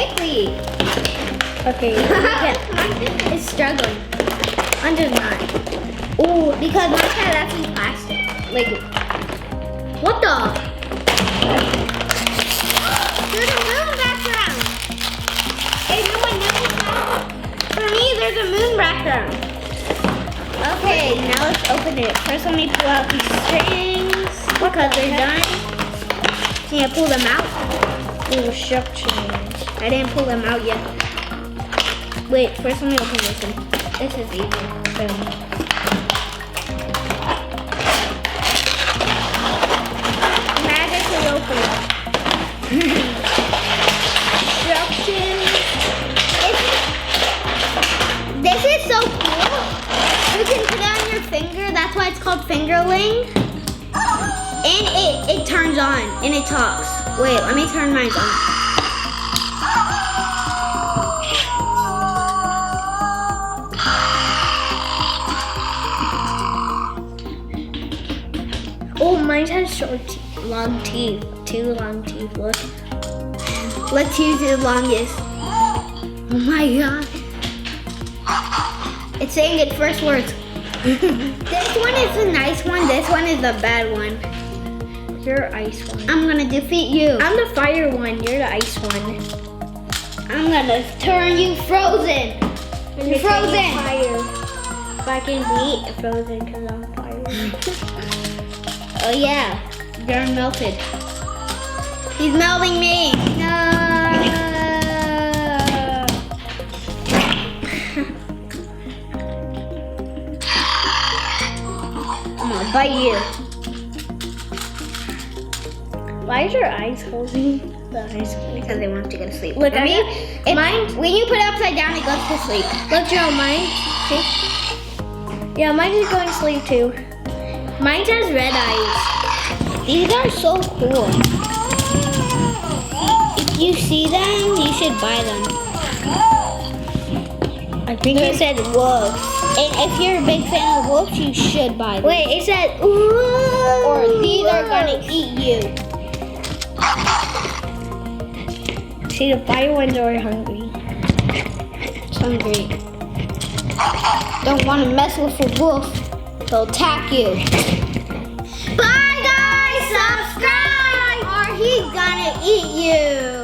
quickly. Okay. It's struggling. I'm just not. Ooh, because mine has actually plastic. Like, what the? There's a moon background. Hey, no one noticed that? For me, there's a moon background. Okay, now let's open it. First, let me pull out these strings because they're done. Can you pull them out? Ooh, structure. I didn't pull them out yet. Wait, first let me open this one. This is easy. Magically open it. Instructions. This is so cool. You can put it on your finger. That's why it's called Fingerling. And it turns on and it talks. Wait, let me turn mine on. Oh, mine has long teeth. 2 long teeth. Look. Let's use the longest. Oh my god. It's saying its first words. This one is a nice one. This one is a bad one. You're ice one. I'm gonna defeat you. I'm the fire one. You're the ice one. I'm gonna turn you frozen. You're frozen. Fire. If I can beat frozen because I'm fire. Oh yeah, you're melted. He's melting me. No. I'm gonna bite you. Why is your eyes closing? The eyes closing. Because they want to go to sleep. Look, For me, mine. when you put it upside down, it goes to sleep. Look, Joe, mine. See? Yeah, mine is going to sleep too. Mine has red eyes. These are so cool. If you see them, you should buy them. I think it said wolves. And if you're a big fan of wolves, you should buy them. Wait, it said ooh. Or these are gonna eat you. See, the fire ones are hungry. It's hungry. Don't want to mess with a wolf. They'll attack you. Bye guys, subscribe or he's gonna eat you.